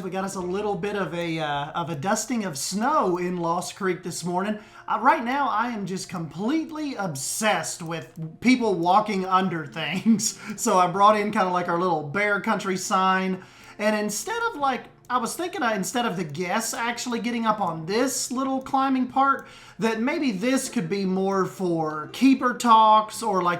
We got us a little bit of a dusting of snow in Lost Creek this morning. Right now, I am just completely obsessed with people walking under things. So I brought in kind of like our little bear country sign. And instead of I was thinking instead of the guests actually getting up on this little climbing part, that maybe this could be more for keeper talks, or a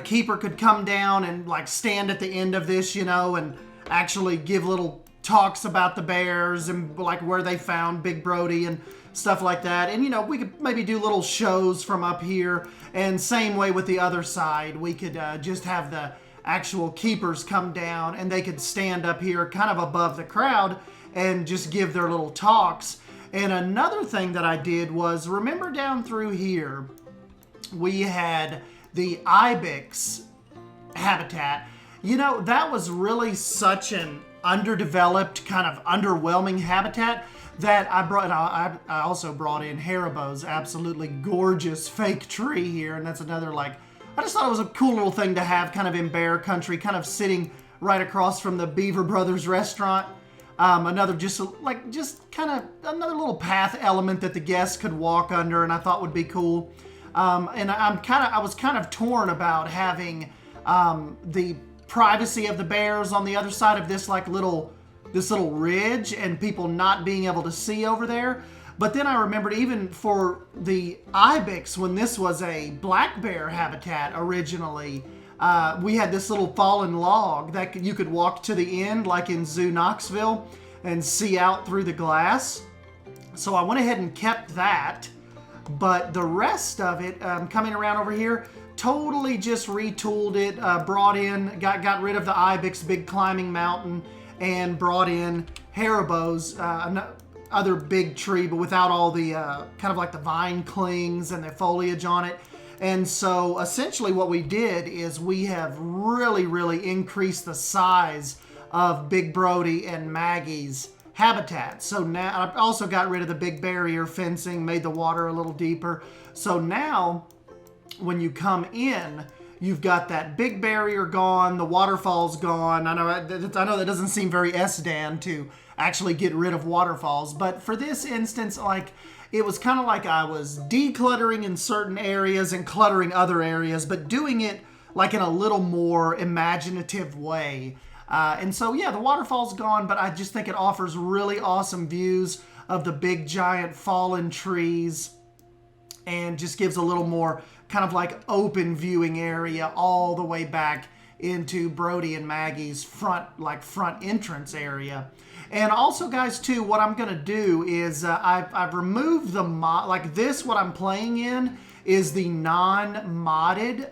keeper could come down and stand at the end of this, and actually give little talks about the bears and where they found Big Brody and stuff like that. And we could maybe do little shows from up here, and same way with the other side. We could just have the actual keepers come down and they could stand up here kind of above the crowd and just give their little talks. And another thing that I did was, remember down through here we had the ibex habitat. That was really such an underdeveloped, kind of underwhelming habitat that I also brought in Haribo's absolutely gorgeous fake tree here. And that's another, I just thought it was a cool little thing to have kind of in bear country, kind of sitting right across from the Beaver Brothers restaurant. Another kind of another little path element that the guests could walk under, and I thought would be cool. And I was kind of torn about having the privacy of the bears on the other side of this little ridge, and people not being able to see over there. But then I remembered, even for the ibex, when this was a black bear habitat originally, we had this little fallen log that you could walk to the end, like in Zoo Knoxville, and see out through the glass. So I went ahead and kept that. But the rest of it, coming around over here, totally just retooled it, got rid of the ibex big climbing mountain, and brought in Haribo's other big tree, but without all the kind of like the vine clings and the foliage on it. And so essentially what we did is we have really increased the size of Big Brody and Maggie's habitat. So now I also got rid of the big barrier fencing, made the water a little deeper. So now when you come in, you've got that big barrier gone, the waterfall's gone. I know that doesn't seem very S-Dan to actually get rid of waterfalls, but for this instance, it was kind of like I was decluttering in certain areas and cluttering other areas, but doing it in a little more imaginative way. And so, yeah, the waterfall's gone, but I just think it offers really awesome views of the big, giant fallen trees, and just gives a little more kind of open viewing area all the way back into Brody and Maggie's front entrance area. And also, guys, too, what I'm going to do is I've removed the mod, this, what I'm playing in is the non-modded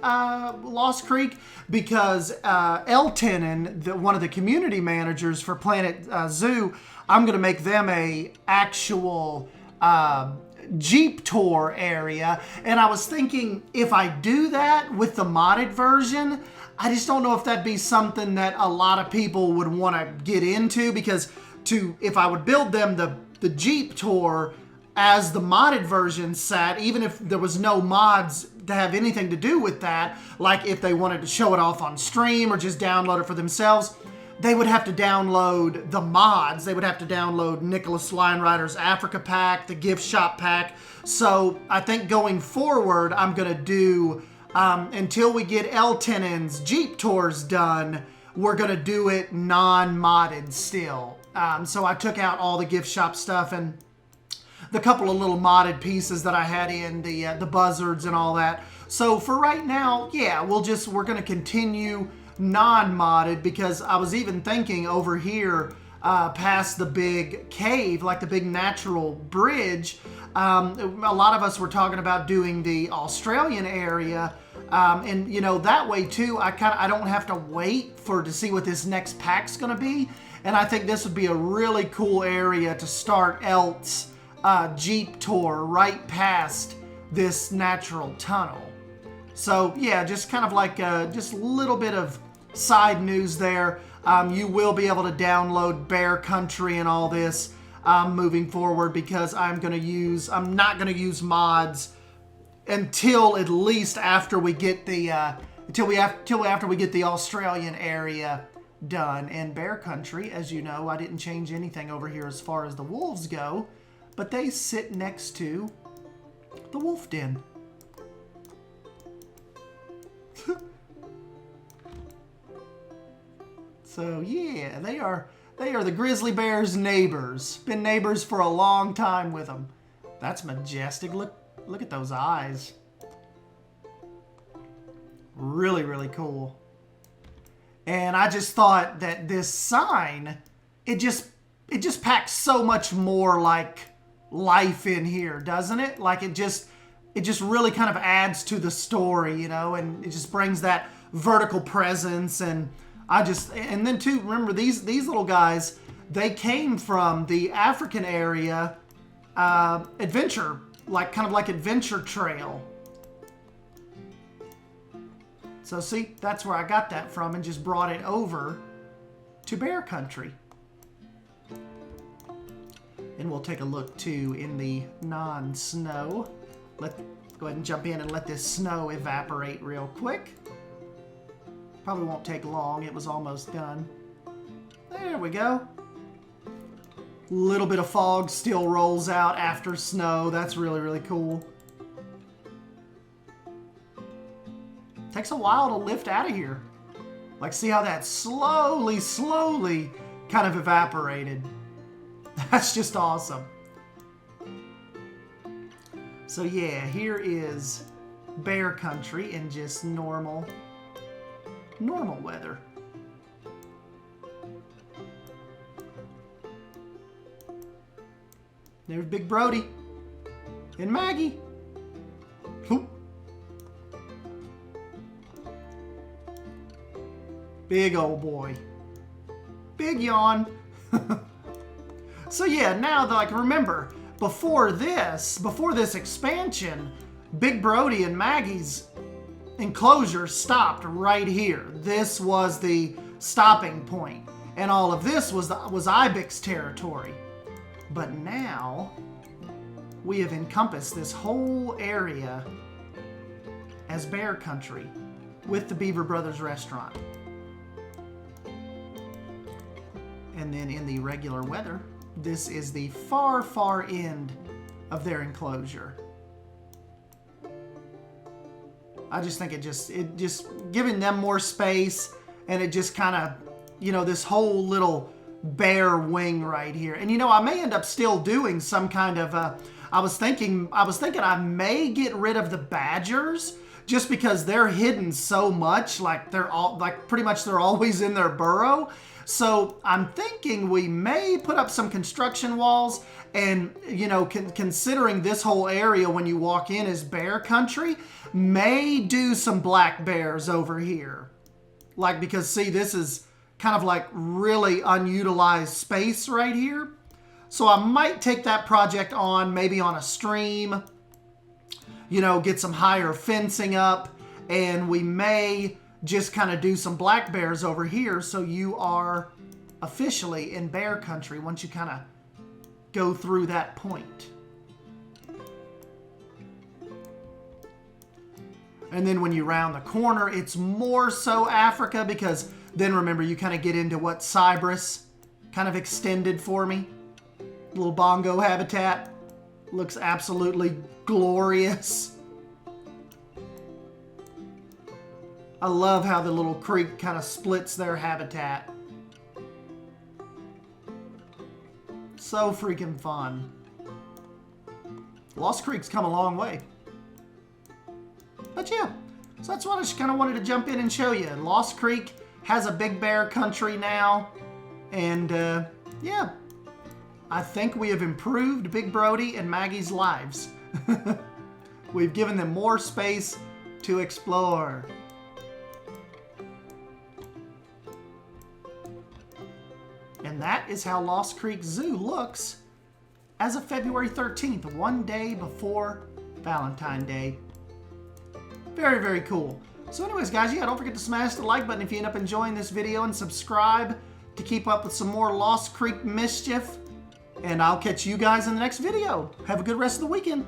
Lost Creek, because Elton, one of the community managers for Planet Zoo, I'm going to make them a actual Jeep tour area. And I was thinking, if I do that with the modded version, I just don't know if that'd be something that a lot of people would want to get into, because if I would build them the Jeep tour as the modded version sat, even if there was no mods to have anything to do with that, if they wanted to show it off on stream or just download it for themselves, they would have to download the mods. They would have to download Nicholas Lionrider's Africa pack, the gift shop pack. So I think going forward, I'm going to do, until we get Elton's Jeep tours done, we're going to do it non-modded still. So I took out all the gift shop stuff and the couple of little modded pieces that I had in, the buzzards and all that. So for right now, yeah, we're going to continue non-modded, because I was even thinking over here past the big cave, the big natural bridge, a lot of us were talking about doing the Australian area, and that way too I don't have to wait to see what this next pack's going to be. And I think this would be a really cool area to start Elt's Jeep tour, right past this natural tunnel. So yeah, just kind of just a little bit of side news there. You will be able to download Bear Country and all this moving forward, because I'm not going to use mods until at least after we get the after we get the Australian area done in bear country. As you know, I didn't change anything over here as far as the wolves go, but they sit next to the wolf den. So yeah, they are the grizzly bear's neighbors. Been neighbors for a long time with them. That's majestic. Look at those eyes. Really, really cool. And I just thought that this sign, it just packs so much more like life in here, doesn't it? Like it just really kind of adds to the story, you know, and it just brings that vertical presence. And and then too, remember these little guys, they came from the African area, adventure, kind of like adventure trail. So see, that's where I got that from and just brought it over to bear country. And we'll take a look too in the non-snow. Let's go ahead and jump in and let this snow evaporate real quick. Probably won't take long. It was almost done. There we go. Little bit of fog still rolls out after snow. That's really, really cool. Takes a while to lift out of here. Like, see how that slowly kind of evaporated. That's just awesome. So yeah, here is bear country in just normal weather. There's Big Brody and Maggie. Whoop. Big old boy. Big yawn. So yeah, now like remember, before this expansion, Big Brody and Maggie's enclosure stopped right here. This was the stopping point, and all of this was Ibex territory. But now we have encompassed this whole area as bear country with the Beaver Brothers restaurant. And then in the regular weather, this is the far end of their enclosure. I just think it just giving them more space, and it just kind of, you know, this whole little bear wing right here. And you know, I may end up still doing some kind of I was thinking I may get rid of the badgers just because they're hidden so much, like pretty much they're always in their burrow. So I'm thinking we may put up some construction walls, and you know, considering this whole area when you walk in is bear country, may do some black bears over here. Like, because see, this is kind of like really unutilized space right here. So I might take that project on, maybe on a stream, you know, get some higher fencing up, and we may just kind of do some black bears over here, so you are officially in bear country once you kind of go through that point. And then when you round the corner, it's more so Africa, because then remember, you kind of get into what Cyprus kind of extended for me. Little bongo habitat. Looks absolutely glorious. I love how the little creek kind of splits their habitat. So freaking fun. Lost Creek's come a long way. But yeah, so that's what I just kind of wanted to jump in and show you. Lost Creek has a big bear country now. And yeah, I think we have improved Big Brody and Maggie's lives. We've given them more space to explore. And that is how Lost Creek Zoo looks as of February 13th, one day before Valentine's Day. Very, very cool. So anyways, guys, yeah, don't forget to smash the like button if you end up enjoying this video, and subscribe to keep up with some more Lost Creek mischief. And I'll catch you guys in the next video. Have a good rest of the weekend.